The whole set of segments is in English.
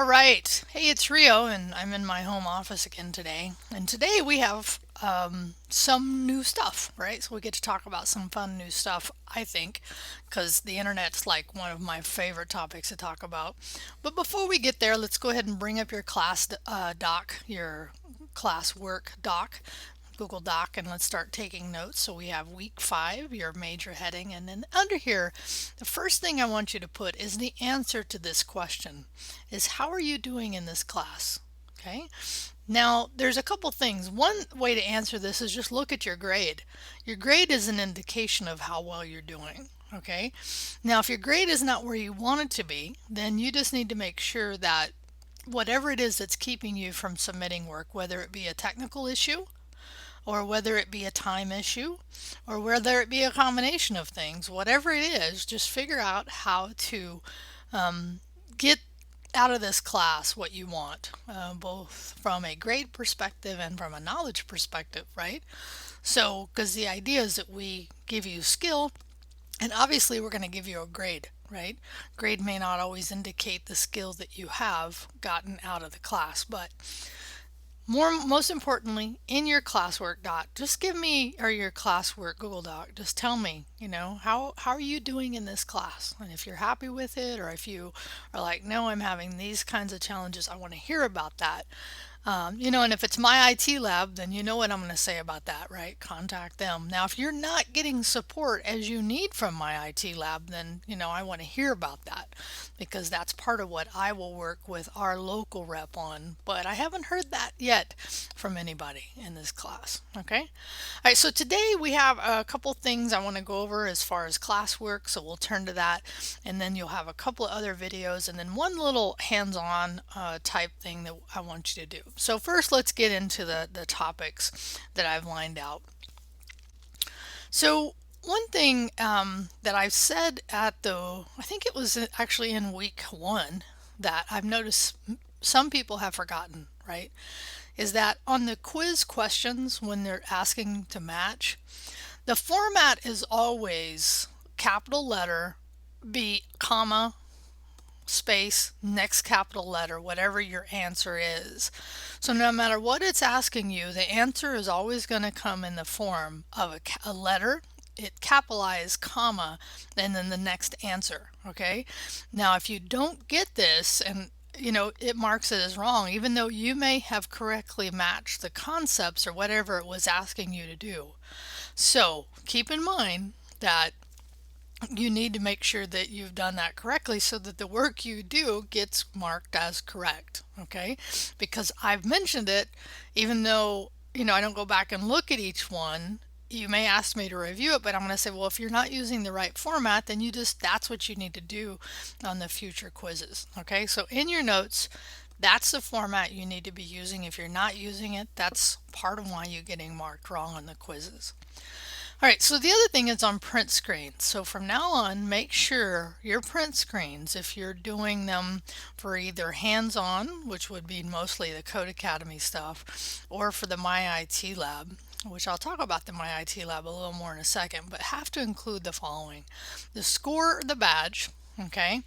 right. Hey, it's Rio, and I'm in my home office again today. And today we have some new stuff, right? So we get to talk about some fun new stuff, I think, because the internet's like one of my favorite topics to talk about. But before we get there, let's go ahead and bring up your class doc, your classwork doc. Google Doc, and let's start taking notes. So we have week 5, your major heading, and then under here, the first thing I want you to put is the answer to this question is how are you doing in this class? Okay. Now, there's a couple things. One way to answer this is just look at your grade. Your grade is an indication of how well you're doing. Okay. Now, if your grade is not where you want it to be, then you just need to make sure that whatever it is that's keeping you from submitting work, whether it be a technical issue, or whether it be a time issue, or whether it be a combination of things, whatever it is, just figure out how to get out of this class what you want, both from a grade perspective and from a knowledge perspective, right? So, because the idea is that we give you skill, and obviously we're going to give you a grade, right? Grade may not always indicate the skills that you have gotten out of the class, but most importantly, in your classwork doc, just give me, or your classwork Google Doc, just tell me, how are you doing in this class? And if you're happy with it, or if you are like, no, I'm having these kinds of challenges, I want to hear about that. And if it's my IT lab, then you know what I'm going to say about that, right? Contact them. Now, if you're not getting support as you need from my IT lab, then, I want to hear about that because that's part of what I will work with our local rep on. But I haven't heard that yet from anybody in this class. Okay. All right. So today we have a couple things I want to go over as far as classwork. So we'll turn to that. And then you'll have a couple of other videos and then one little hands-on type thing that I want you to do. So first, let's get into the topics that I've lined out. So one thing that I've said I think it was actually in week 1 that I've noticed some people have forgotten, right? Is that on the quiz questions when they're asking to match, the format is always capital letter, B, comma, space, next capital letter, whatever your answer is. So no matter what it's asking you, the answer is always going to come in the form of a letter, it capitalized, comma, and then the next answer. Okay. Now, if you don't get this and it marks it as wrong, even though you may have correctly matched the concepts or whatever it was asking you to do. So keep in mind that you need to make sure that you've done that correctly so that the work you do gets marked as correct. Okay. Because I've mentioned it, even though, I don't go back and look at each one. You may ask me to review it, but I'm going to say, well, if you're not using the right format, then that's what you need to do on the future quizzes. Okay. So in your notes, that's the format you need to be using. If you're not using it, that's part of why you're getting marked wrong on the quizzes. All right, so the other thing is on print screens. So from now on, make sure your print screens, if you're doing them for either hands-on, which would be mostly the Code Academy stuff, or for the My IT Lab, which I'll talk about the My IT Lab a little more in a second, but have to include the following. The score or the badge, okay,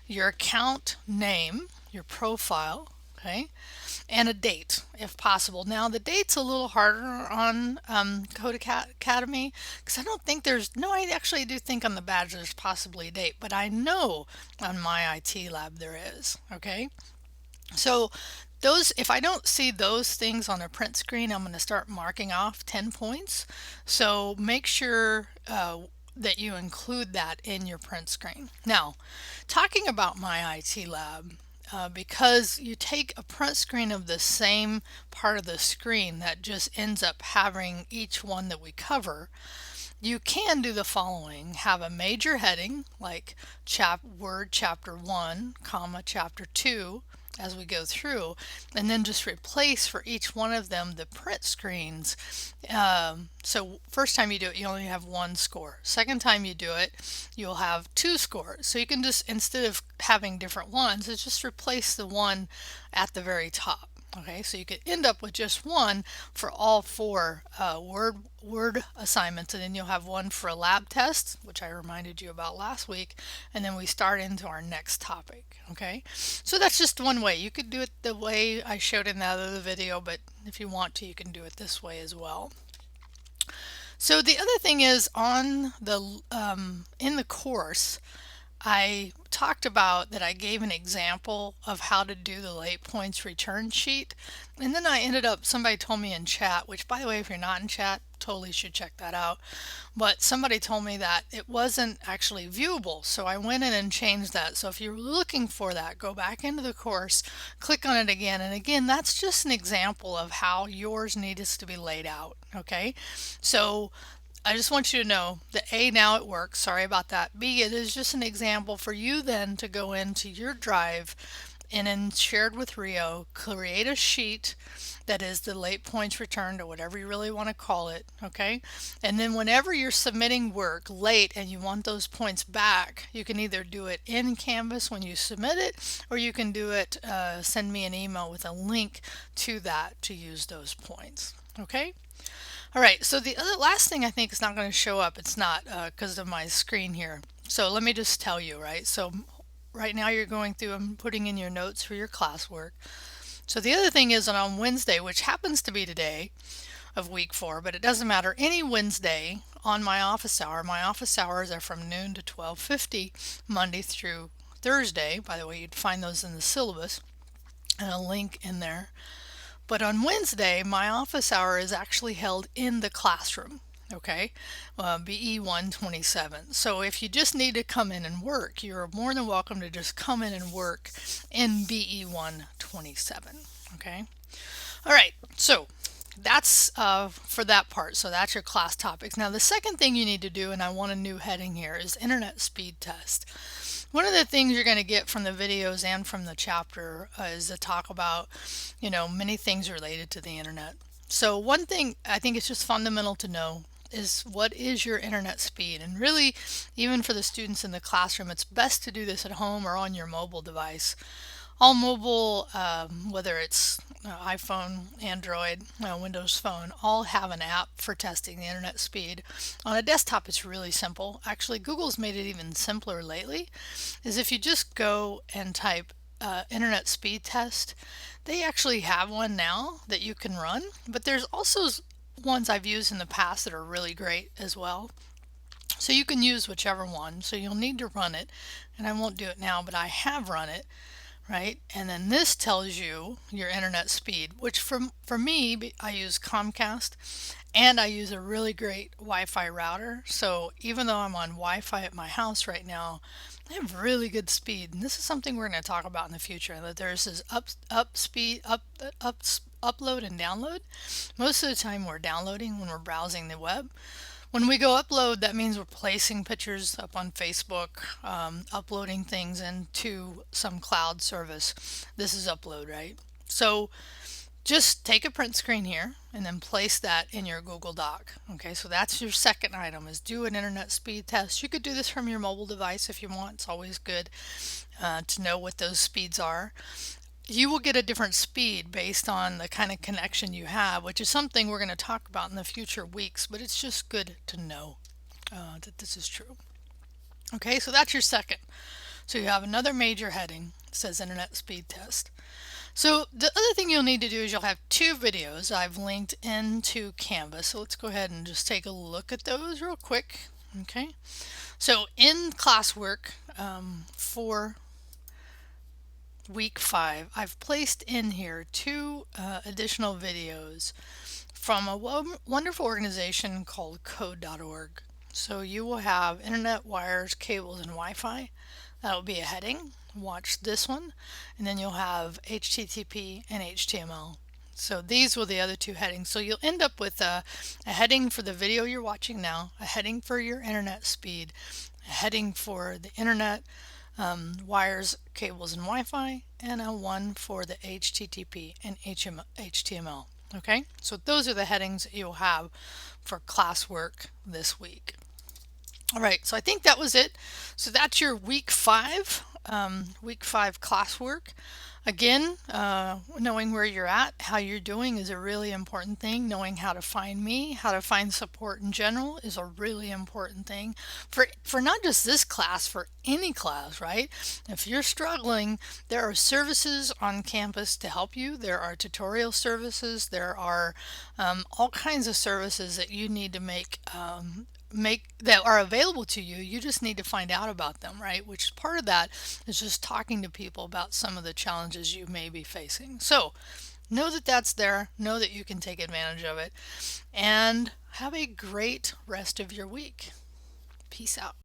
your account name, your profile, okay, and a date if possible. Now the date's a little harder on Code Academy because I don't think I actually do think on the badge there's possibly a date, but I know on my IT lab there is. Okay, so if I don't see those things on a print screen, I'm going to start marking off 10 points. So make sure that you include that in your print screen. Now, talking about my IT lab, because you take a print screen of the same part of the screen that just ends up having each one that we cover, you can do the following. Have a major heading like Word Chapter 1, comma, Chapter 2 as we go through, and then just replace for each one of them the print screens. So first time you do it, you only have 1 score. Second time you do it, you'll have 2 scores. So you can just, instead of having different ones, just replace the one at the very top. Okay, so you could end up with just one for all four word assignments, and then you'll have one for a lab test, which I reminded you about last week, and then we start into our next topic. Okay, so that's just one way. You could do it the way I showed in that other video, but if you want to, you can do it this way as well. So the other thing is on the in the course, I talked about that I gave an example of how to do the late points return sheet. And then I ended up, somebody told me in chat, which by the way, if you're not in chat, totally should check that out. But somebody told me that it wasn't actually viewable. So I went in and changed that. So if you're looking for that, go back into the course, click on it again. And again, that's just an example of how yours needs to be laid out. Okay. So I just want you to know that A, now it works. Sorry about that. B, it is just an example for you then to go into your drive and in shared with Rio, create a sheet that is the late points returned or whatever you really want to call it. Okay. And then whenever you're submitting work late and you want those points back, you can either do it in Canvas when you submit it, or you can do it, send me an email with a link to that to use those points. Okay. All right, so the other last thing I think is not going to show up. It's not because of my screen here. So let me just tell you, right? So right now you're going through and putting in your notes for your classwork. So the other thing is that on Wednesday, which happens to be today of week 4, but it doesn't matter, any Wednesday on my office hours are from noon to 12:50, Monday through Thursday. By the way, you'd find those in the syllabus and a link in there. But on Wednesday, my office hour is actually held in the classroom, okay, BE 127. So if you just need to come in and work, you're more than welcome to just come in and work in BE 127, okay. All right, so that's for that part. So that's your class topics. Now the second thing you need to do, and I want a new heading here, is internet speed test. One of the things you're going to get from the videos and from the chapter is to talk about, many things related to the internet. So one thing I think it's just fundamental to know is what is your internet speed, and really even for the students in the classroom, it's best to do this at home or on your mobile device. All mobile, whether it's iPhone, Android, Windows Phone, all have an app for testing the internet speed. On a desktop, it's really simple. Actually, Google's made it even simpler lately, is if you just go and type internet speed test, they actually have one now that you can run, but there's also ones I've used in the past that are really great as well. So you can use whichever one. So you'll need to run it, and I won't do it now, but I have run it. Right? And then this tells you your internet speed, which for me, I use Comcast and I use a really great Wi-Fi router. So even though I'm on Wi-Fi at my house right now, I have really good speed. And this is something we're going to talk about in the future, that there's this upload and download. Most of the time we're downloading when we're browsing the web. When we go upload, that means we're placing pictures up on Facebook, uploading things into some cloud service. This is upload, right? So just take a print screen here and then place that in your Google Doc. Okay, so that's your second item, is do an internet speed test. You could do this from your mobile device if you want. It's always good to know what those speeds are. You will get a different speed based on the kind of connection you have, which is something we're going to talk about in the future weeks, but it's just good to know that this is true. Okay, so that's your second. So you have another major heading that says internet speed test. So the other thing you'll need to do is you'll have 2 videos I've linked into Canvas. So let's go ahead and just take a look at those real quick. Okay, so in Classwork for week 5, I've placed in here 2 additional videos from a wonderful organization called code.org. So you will have internet, wires, cables, and Wi-Fi. That'll be a heading. Watch this one. And then you'll have HTTP and HTML. So these were the other 2 headings. So you'll end up with a heading for the video you're watching now, a heading for your internet speed, a heading for the internet, wires, cables, and Wi-Fi, and a one for the HTTP and HTML. Okay, so those are the headings that you'll have for classwork this week. All right, so I think that was it. So that's your week 5 classwork. Again, knowing where you're at, how you're doing is a really important thing. Knowing how to find me, how to find support in general is a really important thing for not just this class, for any class, right? If you're struggling, there are services on campus to help you. There are tutorial services. There are all kinds of services that you need to make that are available to you. You just need to find out about them, right? Which part of that is just talking to people about some of the challenges you may be facing. So know that that's there, know that you can take advantage of it, and have a great rest of your week. Peace out.